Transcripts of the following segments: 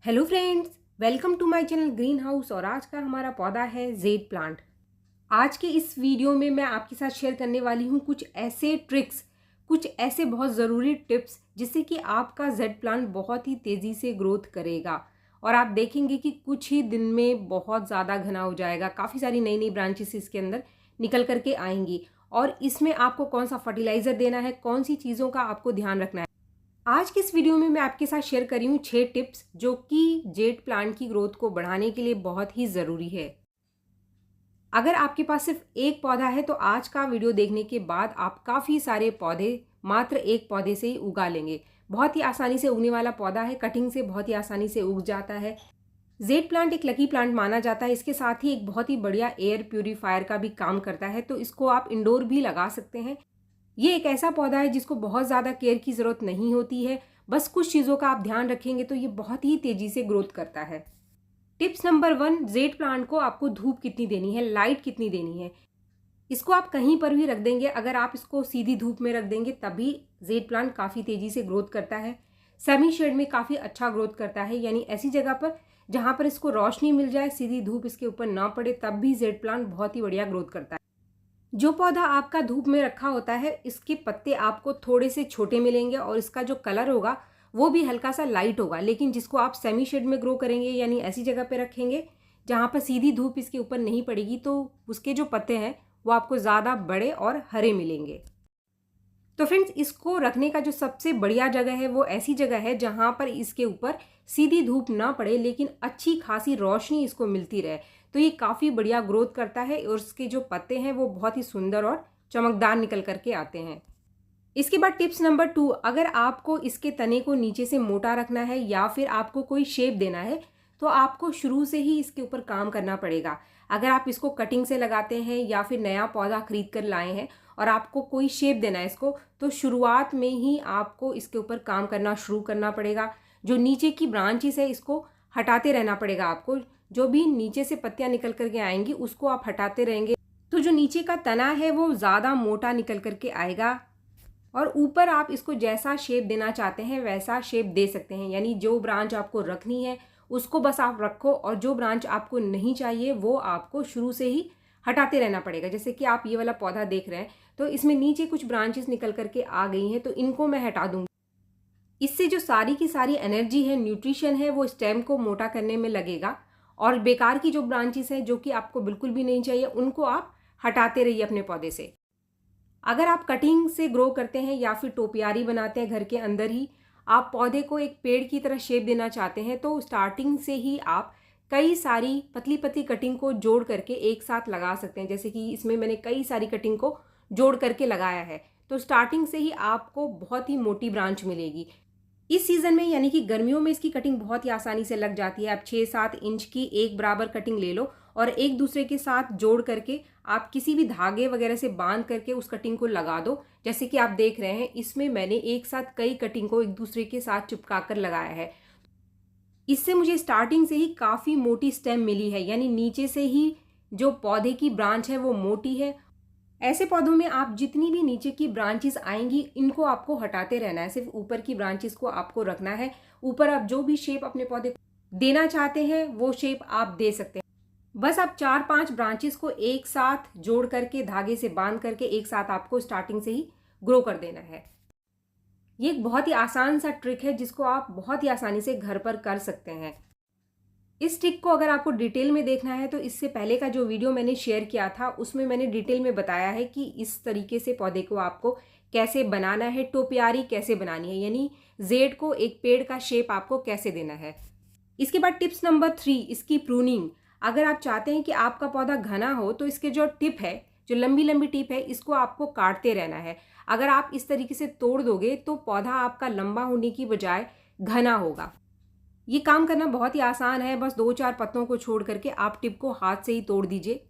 Hello friends, welcome to my channel green house. और आज का हमारा पौधा है जेड प्लांट। आज के इस वीडियो में मैं आपके साथ शेयर करने वाली हूँ कुछ ऐसे ट्रिक्स, कुछ ऐसे बहुत ज़रूरी टिप्स जिससे कि आपका जेड प्लांट बहुत ही तेज़ी से ग्रोथ करेगा और आप देखेंगे कि कुछ ही दिन में बहुत ज़्यादा घना हो जाएगा। काफ़ी सारी नई नई ब्रांचेस इसके अंदर निकल करके आएंगी। और इसमें आपको कौन सा फर्टिलाइज़र देना है, कौन सी चीज़ों का आपको ध्यान रखना है, आज के इस वीडियो में मैं आपके साथ शेयर कर रही हूँ 6 टिप्स जो कि जेड प्लांट की ग्रोथ को बढ़ाने के लिए बहुत ही ज़रूरी है। अगर आपके पास सिर्फ एक पौधा है तो आज का वीडियो देखने के बाद आप काफ़ी सारे पौधे मात्र एक पौधे से ही उगा लेंगे। बहुत ही आसानी से उगने वाला पौधा है, कटिंग से बहुत ही आसानी से उग जाता है। जेड प्लांट एक लकी प्लांट माना जाता है। इसके साथ ही एक बहुत ही बढ़िया एयर प्यूरीफायर का भी काम करता है, तो इसको आप इंडोर भी लगा सकते हैं। ये एक ऐसा पौधा है जिसको बहुत ज़्यादा केयर की ज़रूरत नहीं होती है। बस कुछ चीज़ों का आप ध्यान रखेंगे तो ये बहुत ही तेज़ी से ग्रोथ करता है। टिप्स नंबर 1, जेड प्लांट को आपको धूप कितनी देनी है, लाइट कितनी देनी है। इसको आप कहीं पर भी रख देंगे, अगर आप इसको सीधी धूप में रख देंगे तभी जेड प्लांट काफ़ी तेज़ी से ग्रोथ करता है। सेमी शेड में काफ़ी अच्छा ग्रोथ करता है, यानी ऐसी जगह पर जहाँ पर इसको रोशनी मिल जाए, सीधी धूप इसके ऊपर ना पड़े, तब भी जेड प्लांट बहुत ही बढ़िया ग्रोथ करता है। जो पौधा आपका धूप में रखा होता है, इसके पत्ते आपको थोड़े से छोटे मिलेंगे और इसका जो कलर होगा वो भी हल्का सा लाइट होगा। लेकिन जिसको आप सेमी शेड में ग्रो करेंगे, यानी ऐसी जगह पे रखेंगे जहाँ पर सीधी धूप इसके ऊपर नहीं पड़ेगी, तो उसके जो पत्ते हैं वो आपको ज़्यादा बड़े और हरे मिलेंगे। तो फ्रेंड्स, इसको रखने का जो सबसे बढ़िया जगह है वो ऐसी जगह है जहाँ पर इसके ऊपर सीधी धूप ना पड़े लेकिन अच्छी खासी रोशनी इसको मिलती रहे। तो ये काफ़ी बढ़िया ग्रोथ करता है और इसके जो पत्ते हैं वो बहुत ही सुंदर और चमकदार निकल करके आते हैं। इसके बाद टिप्स नंबर 2, अगर आपको इसके तने को नीचे से मोटा रखना है या फिर आपको कोई शेप देना है तो आपको शुरू से ही इसके ऊपर काम करना पड़ेगा। अगर आप इसको कटिंग से लगाते हैं या फिर नया पौधा खरीद कर लाए हैं और आपको कोई शेप देना है इसको, तो शुरुआत में ही आपको इसके ऊपर काम करना शुरू करना पड़ेगा। जो नीचे की ब्रांचेस है इसको हटाते रहना पड़ेगा आपको। जो भी नीचे से पत्तियां निकल करके आएंगी उसको आप हटाते रहेंगे तो जो नीचे का तना है वो ज़्यादा मोटा निकल करके आएगा और ऊपर आप इसको जैसा शेप देना चाहते हैं वैसा शेप दे सकते हैं। यानी जो ब्रांच आपको रखनी है उसको बस आप रखो और जो ब्रांच आपको नहीं चाहिए वो आपको शुरू से ही हटाते रहना पड़ेगा। जैसे कि आप ये वाला पौधा देख रहे हैं तो इसमें नीचे कुछ ब्रांचेस निकल करके आ गई हैं, तो इनको मैं हटा दूंगी। इससे जो सारी की सारी एनर्जी है, न्यूट्रिशन है, वो स्टेम को मोटा करने में लगेगा और बेकार की जो ब्रांचेस हैं जो कि आपको बिल्कुल भी नहीं चाहिए उनको आप हटाते रहिए अपने पौधे से। अगर आप कटिंग से ग्रो करते हैं या फिर टोपियारी बनाते हैं घर के अंदर ही, आप पौधे को एक पेड़ की तरह शेप देना चाहते हैं तो स्टार्टिंग से ही आप कई सारी पतली पतली कटिंग को जोड़ करके एक साथ लगा सकते हैं। जैसे कि इसमें मैंने कई सारी कटिंग को जोड़ करके लगाया है, तो स्टार्टिंग से ही आपको बहुत ही मोटी ब्रांच मिलेगी। इस सीज़न में यानी कि गर्मियों में इसकी कटिंग बहुत ही आसानी से लग जाती है। आप 6-7 इंच की एक बराबर कटिंग ले लो और एक दूसरे के साथ जोड़ करके आप किसी भी धागे वगैरह से बांध करके उस कटिंग को लगा दो। जैसे कि आप देख रहे हैं इसमें मैंने एक साथ कई कटिंग को एक दूसरे के साथ चिपका कर लगाया है। इससे मुझे स्टार्टिंग से ही काफ़ी मोटी स्टेम मिली है, यानी नीचे से ही जो पौधे की ब्रांच है वो मोटी है। ऐसे पौधों में आप जितनी भी नीचे की ब्रांचेस आएंगी इनको आपको हटाते रहना है, सिर्फ ऊपर की ब्रांचेस को आपको रखना है। ऊपर आप जो भी शेप अपने पौधे को देना चाहते हैं वो शेप आप दे सकते हैं। बस आप 4-5 ब्रांचेस को एक साथ जोड़ करके धागे से बांध करके एक साथ आपको स्टार्टिंग से ही ग्रो कर देना है। ये एक बहुत ही आसान सा ट्रिक है जिसको आप बहुत ही आसानी से घर पर कर सकते हैं। इस ट्रिक को अगर आपको डिटेल में देखना है तो इससे पहले का जो वीडियो मैंने शेयर किया था उसमें मैंने डिटेल में बताया है कि इस तरीके से पौधे को आपको कैसे बनाना है, टोपियारी कैसे बनानी है, यानी जेड को एक पेड़ का शेप आपको कैसे देना है। इसके बाद टिप्स नंबर 3, इसकी प्रूनिंग। अगर आप चाहते हैं कि आपका पौधा घना हो तो इसके जो टिप है, जो लंबी लंबी टिप है, इसको आपको काटते रहना है। अगर आप इस तरीके से तोड़ दोगे तो पौधा आपका लंबा होने की बजाय घना होगा। ये काम करना बहुत ही आसान है, बस 2-4 पत्तों को छोड़ करके आप टिप को हाथ से ही तोड़ दीजिए।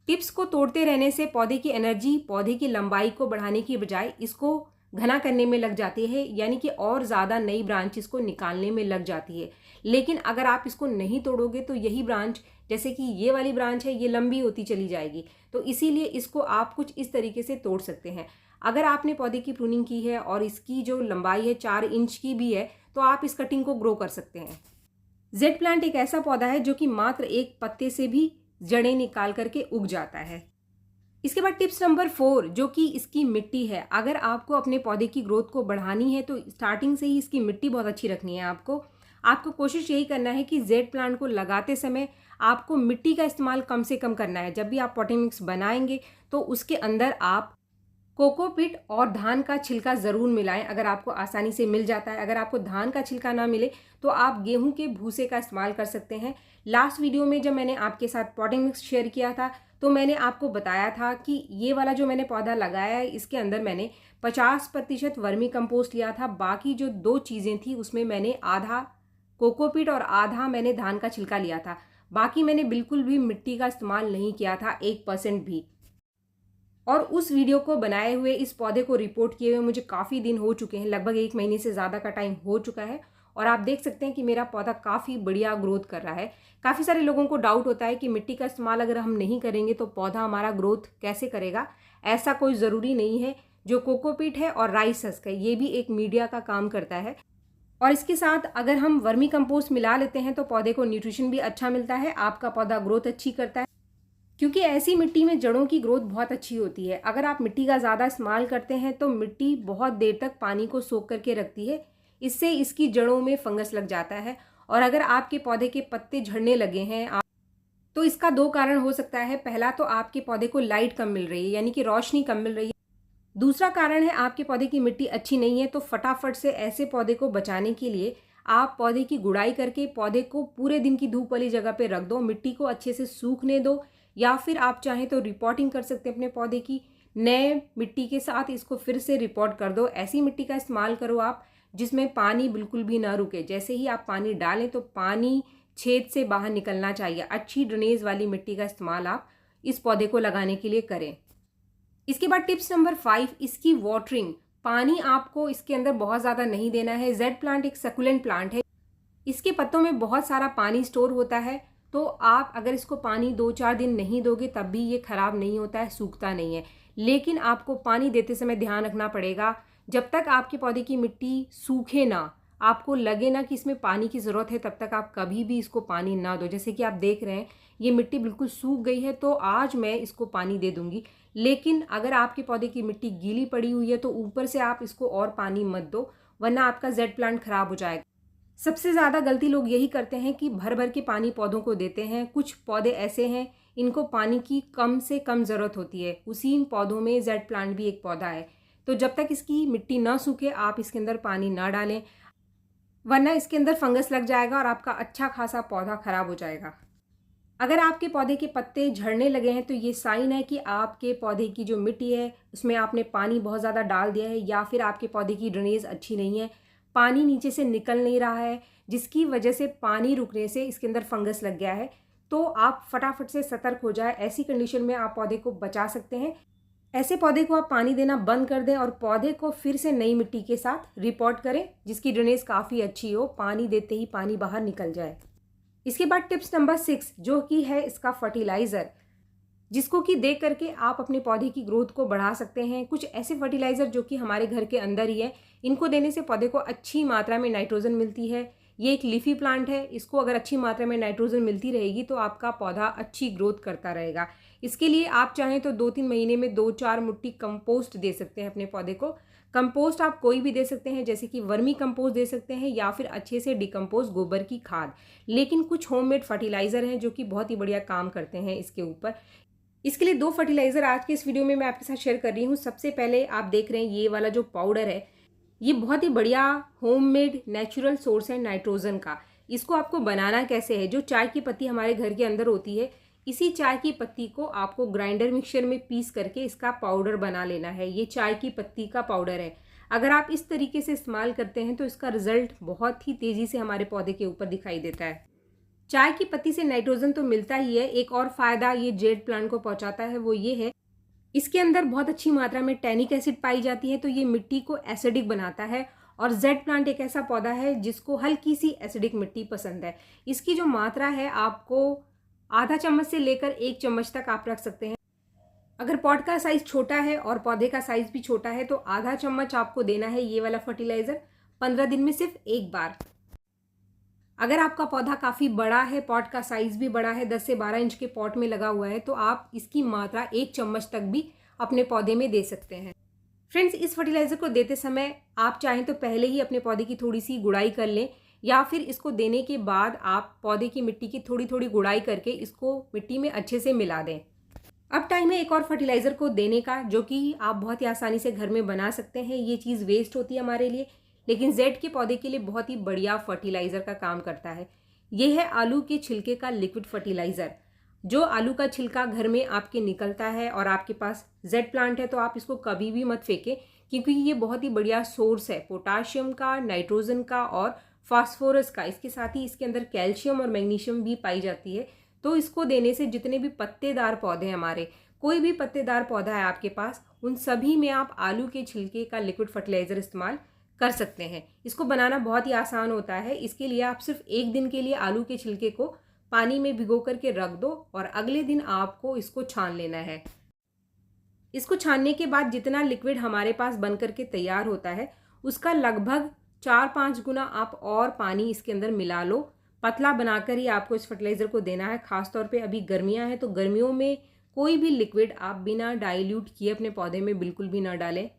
टिप्स को तोड़ते रहने से पौधे की एनर्जी पौधे की लंबाई को बढ़ाने की बजाय इसको घना करने में लग जाती है, यानी कि और ज़्यादा नई ब्रांचेस को निकालने में लग जाती है। लेकिन अगर आप इसको नहीं तोड़ोगे तो यही ब्रांच, जैसे कि ये वाली ब्रांच है, ये लंबी होती चली जाएगी। तो इसीलिए इसको आप कुछ इस तरीके से तोड़ सकते हैं। अगर आपने पौधे की प्रूनिंग की है और इसकी जो लंबाई है 4 इंच की भी है तो आप इस कटिंग को ग्रो कर सकते हैं। जेड प्लांट एक ऐसा पौधा है जो कि मात्र एक पत्ते से भी जड़ें निकाल करके उग जाता है। इसके बाद टिप्स नंबर 4 जो कि इसकी मिट्टी है। अगर आपको अपने पौधे की ग्रोथ को बढ़ानी है तो स्टार्टिंग से ही इसकी मिट्टी बहुत अच्छी रखनी है। आपको कोशिश यही करना है कि जेड प्लांट को लगाते समय आपको मिट्टी का इस्तेमाल कम से कम करना है। जब भी आप पॉटिंग मिक्स बनाएंगे तो उसके अंदर आप कोकोपीट और धान का छिलका ज़रूर मिलाएं, अगर आपको आसानी से मिल जाता है। अगर आपको धान का छिलका ना मिले तो आप गेहूं के भूसे का इस्तेमाल कर सकते हैं। लास्ट वीडियो में जब मैंने आपके साथ पॉटिंग मिक्स शेयर किया था तो मैंने आपको बताया था कि ये वाला जो मैंने पौधा लगाया है इसके अंदर मैंने 50% वर्मी कंपोस्ट लिया था। बाकी जो 2 चीज़ें थी उसमें मैंने आधा कोकोपीट और आधा मैंने धान का छिलका लिया था। बाकी मैंने बिल्कुल भी मिट्टी का इस्तेमाल नहीं किया था, 1% भी। और उस वीडियो को बनाए हुए, इस पौधे को रिपोर्ट किए हुए मुझे काफ़ी दिन हो चुके हैं, लगभग 1 महीने से ज़्यादा का टाइम हो चुका है। और आप देख सकते हैं कि मेरा पौधा काफ़ी बढ़िया ग्रोथ कर रहा है। काफ़ी सारे लोगों को डाउट होता है कि मिट्टी का इस्तेमाल अगर हम नहीं करेंगे तो पौधा हमारा ग्रोथ कैसे करेगा। ऐसा कोई ज़रूरी नहीं है। जो कोकोपीट है और राइस हस्क है ये भी एक मीडिया का काम करता है। और इसके साथ अगर हम वर्मी कंपोस्ट मिला लेते हैं तो पौधे को न्यूट्रिशन भी अच्छा मिलता है, आपका पौधा ग्रोथ अच्छी करता है। क्योंकि ऐसी मिट्टी में जड़ों की ग्रोथ बहुत अच्छी होती है। अगर आप मिट्टी का ज़्यादा इस्तेमाल करते हैं तो मिट्टी बहुत देर तक पानी को सोख करके रखती है, इससे इसकी जड़ों में फंगस लग जाता है। और अगर आपके पौधे के पत्ते झड़ने लगे हैं तो इसका 2 कारण हो सकता है। पहला तो आपके पौधे को लाइट कम मिल रही है, यानी कि रोशनी कम मिल रही है। दूसरा कारण है आपके पौधे की मिट्टी अच्छी नहीं है। तो फटाफट से ऐसे पौधे को बचाने के लिए आप पौधे की गुड़ाई करके पौधे को पूरे दिन की धूप वाली जगह पे रख दो, मिट्टी को अच्छे से सूखने दो, या फिर आप चाहें तो रिपोर्टिंग कर सकते हैं अपने पौधे की। नए मिट्टी के साथ इसको फिर से रिपोर्ट कर दो। ऐसी मिट्टी का इस्तेमाल करो आप जिसमें पानी बिल्कुल भी ना रुके। जैसे ही आप पानी डालें तो पानी छेद से बाहर निकलना चाहिए। अच्छी ड्रेनेज वाली मिट्टी का इस्तेमाल आप इस पौधे को लगाने के लिए करें। इसके बाद टिप्स नंबर 5, इसकी वाटरिंग। पानी आपको इसके अंदर बहुत ज़्यादा नहीं देना है। जेड प्लांट एक सकुलेंट प्लांट है, इसके पत्तों में बहुत सारा पानी स्टोर होता है। तो आप अगर इसको पानी 2-4 दिन नहीं दोगे तब भी ये खराब नहीं होता है, सूखता नहीं है। लेकिन आपको पानी देते समय ध्यान रखना पड़ेगा, जब तक आपके पौधे की मिट्टी सूखे ना, आपको लगे ना कि इसमें पानी की ज़रूरत है, तब तक आप कभी भी इसको पानी ना दो। जैसे कि आप देख रहे हैं ये मिट्टी बिल्कुल सूख गई है तो आज मैं इसको पानी दे दूंगी। लेकिन अगर आपके पौधे की मिट्टी गीली पड़ी हुई है तो ऊपर से आप इसको और पानी मत दो, वरना आपका जेड प्लांट खराब हो जाएगा। सबसे ज़्यादा गलती लोग यही करते हैं कि भर भर के पानी पौधों को देते हैं। कुछ पौधे ऐसे हैं इनको पानी की कम से कम ज़रूरत होती है। उसी पौधों में जेड प्लांट भी एक पौधा है। तो जब तक इसकी मिट्टी ना सूखे आप इसके अंदर पानी ना डालें, वरना इसके अंदर फंगस लग जाएगा और आपका अच्छा खासा पौधा खराब हो जाएगा। अगर आपके पौधे के पत्ते झड़ने लगे हैं तो ये साइन है कि आपके पौधे की जो मिट्टी है उसमें आपने पानी बहुत ज़्यादा डाल दिया है, या फिर आपके पौधे की ड्रेनेज अच्छी नहीं है, पानी नीचे से निकल नहीं रहा है, जिसकी वजह से पानी रुकने से इसके अंदर फंगस लग गया है। तो आप फटाफट से सतर्क हो जाए। ऐसी कंडीशन में आप पौधे को बचा सकते हैं। ऐसे पौधे को आप पानी देना बंद कर दें और पौधे को फिर से नई मिट्टी के साथ रिपोर्ट करें जिसकी ड्रेनेज काफ़ी अच्छी हो, पानी देते ही पानी बाहर निकल जाए। इसके बाद टिप्स नंबर 6 जो कि है इसका फर्टिलाइज़र, जिसको कि देख करके आप अपने पौधे की ग्रोथ को बढ़ा सकते हैं। कुछ ऐसे फर्टिलाइज़र जो कि हमारे घर के अंदर ही है, इनको देने से पौधे को अच्छी मात्रा में नाइट्रोजन मिलती है। ये एक लीफी प्लांट है, इसको अगर अच्छी मात्रा में नाइट्रोजन मिलती रहेगी तो आपका पौधा अच्छी ग्रोथ करता रहेगा। इसके लिए आप चाहें तो 2-3 महीने में 2-4 मुट्ठी कंपोस्ट दे सकते हैं अपने पौधे को। कंपोस्ट आप कोई भी दे सकते हैं, जैसे कि वर्मी कंपोस्ट दे सकते हैं या फिर अच्छे से डिकम्पोज गोबर की खाद। लेकिन कुछ होममेड फर्टिलाइज़र हैं जो कि बहुत ही बढ़िया काम करते हैं इसके ऊपर। इसके लिए 2 फर्टिलाइज़र आज के इस वीडियो में मैं आपके साथ शेयर कर रही हूँ। सबसे पहले आप देख रहे हैं ये वाला जो पाउडर है, ये बहुत ही बढ़िया होममेड नेचुरल सोर्स है नाइट्रोजन का। इसको आपको बनाना कैसे है, जो चाय की पत्ती हमारे घर के अंदर होती है, इसी चाय की पत्ती को आपको ग्राइंडर मिक्सचर में पीस करके इसका पाउडर बना लेना है। ये चाय की पत्ती का पाउडर है। अगर आप इस तरीके से इस्तेमाल करते हैं तो इसका रिजल्ट बहुत ही तेज़ी से हमारे पौधे के ऊपर दिखाई देता है। चाय की पत्ती से नाइट्रोजन तो मिलता ही है, एक और फ़ायदा ये जेड प्लांट को पहुंचाता है, वो ये है इसके अंदर बहुत अच्छी मात्रा में टैनिक एसिड पाई जाती है, तो ये मिट्टी को एसिडिक बनाता है। और जेड प्लांट एक ऐसा पौधा है जिसको हल्की सी एसिडिक मिट्टी पसंद है। इसकी जो मात्रा है आपको आधा चम्मच से लेकर 1 चम्मच तक आप रख सकते हैं। अगर पॉट का साइज़ छोटा है और पौधे का साइज़ भी छोटा है तो आधा चम्मच आपको देना है ये वाला फर्टिलाइज़र 15 दिन में सिर्फ 1 बार। अगर आपका पौधा काफ़ी बड़ा है, पॉट का साइज़ भी बड़ा है, 10 से 12 इंच के पॉट में लगा हुआ है, तो आप इसकी मात्रा 1 चम्मच तक भी अपने पौधे में दे सकते हैं। फ्रेंड्स, इस फर्टिलाइज़र को देते समय आप चाहें तो पहले ही अपने पौधे की थोड़ी सी गुड़ाई कर लें, या फिर इसको देने के बाद आप पौधे की मिट्टी की थोड़ी थोड़ी गुड़ाई करके इसको मिट्टी में अच्छे से मिला दें। अब टाइम है एक और फर्टिलाइज़र को देने का, जो कि आप बहुत ही आसानी से घर में बना सकते हैं। ये चीज़ वेस्ट होती है हमारे लिए, लेकिन जेड के पौधे के लिए बहुत ही बढ़िया फर्टिलाइज़र का काम करता है। ये है आलू के छिलके का लिक्विड फर्टिलाइज़र। जो आलू का छिलका घर में आपके निकलता है और आपके पास जेड प्लांट है, तो आप इसको कभी भी मत फेंकें, क्योंकि ये बहुत ही बढ़िया सोर्स है पोटाशियम का, नाइट्रोजन का और फास्फोरस का। इसके साथ ही इसके अंदर कैल्शियम और मैग्नीशियम भी पाई जाती है। तो इसको देने से जितने भी पत्तेदार पौधे हैं हमारे, कोई भी पत्तेदार पौधा है आपके पास, उन सभी में आप आलू के छिलके का लिक्विड फर्टिलाइज़र इस्तेमाल कर सकते हैं। इसको बनाना बहुत ही आसान होता है। इसके लिए आप सिर्फ एक दिन के लिए आलू के छिलके को पानी में भिगो करके रख दो और अगले दिन आपको इसको छान लेना है। इसको छानने के बाद जितना लिक्विड हमारे पास बन करके तैयार होता है, उसका लगभग 4-5 गुना आप और पानी इसके अंदर मिला लो। पतला बनाकर ही आपको इस फर्टिलाइज़र को देना है। खासतौर पे अभी गर्मियां हैं, तो गर्मियों में कोई भी लिक्विड आप बिना डाइल्यूट किए अपने पौधे में बिल्कुल भी ना डालें।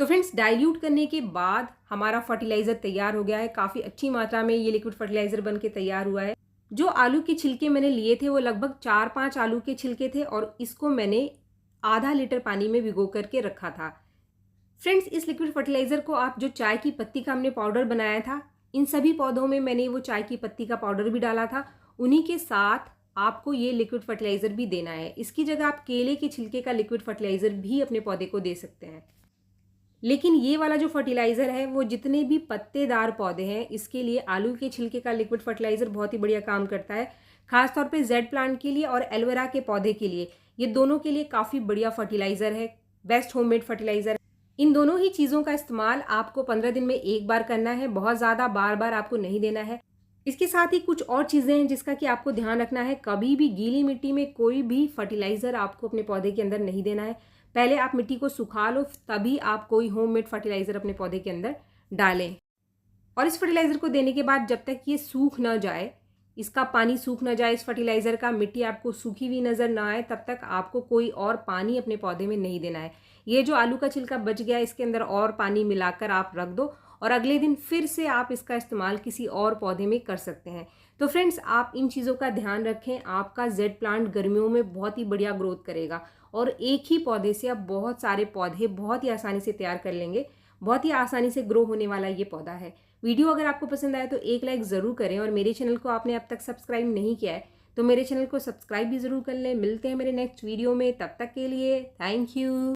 तो फ्रेंड्स, डाइल्यूट करने के बाद हमारा फर्टिलाइज़र तैयार हो गया है। काफ़ी अच्छी मात्रा में ये लिक्विड फर्टिलाइज़र बन के तैयार हुआ है। जो आलू के छिलके मैंने लिए थे वो लगभग 4-5 आलू के छिलके थे और इसको मैंने आधा लीटर पानी में भिगो करके रखा था। फ्रेंड्स, इस लिक्विड फर्टिलाइज़र को आप जो चाय की पत्ती का हमने पाउडर बनाया था, इन सभी पौधों में मैंने वो चाय की पत्ती का पाउडर भी डाला था। उन्हीं के साथ आपको ये लिक्विड फर्टिलाइज़र भी देना है। इसकी जगह आप केले के छिलके का लिक्विड फर्टिलाइज़र भी अपने पौधे को दे सकते हैं। लेकिन ये वाला जो फर्टिलाइज़र है, वो जितने भी पत्तेदार पौधे हैं, इसके लिए आलू के छिलके का लिक्विड फर्टिलाइज़र बहुत ही बढ़िया काम करता है। खासतौर पे जेड प्लांट के लिए और एलोवेरा के पौधे के लिए, ये दोनों के लिए काफ़ी बढ़िया फर्टिलाइज़र है। Best homemade fertiliser. इन दोनों ही चीज़ों का इस्तेमाल आपको 15 दिन में एक बार करना है। बहुत ज़्यादा बार बार आपको नहीं देना है। इसके साथ ही कुछ और चीज़ें हैं जिसका कि आपको ध्यान रखना है। कभी भी गीली मिट्टी में कोई भी फर्टिलाइज़र आपको अपने पौधे के अंदर नहीं देना है। पहले आप मिट्टी को सुखा लो, तभी आप कोई होममेड फर्टिलाइज़र अपने पौधे के अंदर डालें। और इस फर्टिलाइज़र को देने के बाद जब तक ये सूख ना जाए, इसका पानी सूख ना जाए, इस फर्टिलाइज़र का, मिट्टी आपको सूखी हुई नज़र ना आए, तब तक आपको कोई और पानी अपने पौधे में नहीं देना है। ये जो आलू का छिलका बच गया, इसके अंदर और पानी मिलाकर आप रख दो और अगले दिन फिर से आप इसका इस्तेमाल किसी और पौधे में कर सकते हैं। तो फ्रेंड्स, आप इन चीज़ों का ध्यान रखें। आपका जेड प्लांट गर्मियों में बहुत ही बढ़िया ग्रोथ करेगा और एक ही पौधे से आप बहुत सारे पौधे बहुत ही आसानी से तैयार कर लेंगे। बहुत ही आसानी से ग्रो होने वाला ये पौधा है। वीडियो अगर आपको पसंद आया तो एक लाइक ज़रूर करें और मेरे चैनल को आपने अब तक सब्सक्राइब नहीं किया है तो मेरे चैनल को सब्सक्राइब भी ज़रूर कर लें। मिलते हैं मेरे नेक्स्ट वीडियो में, तब तक के लिए थैंक यू।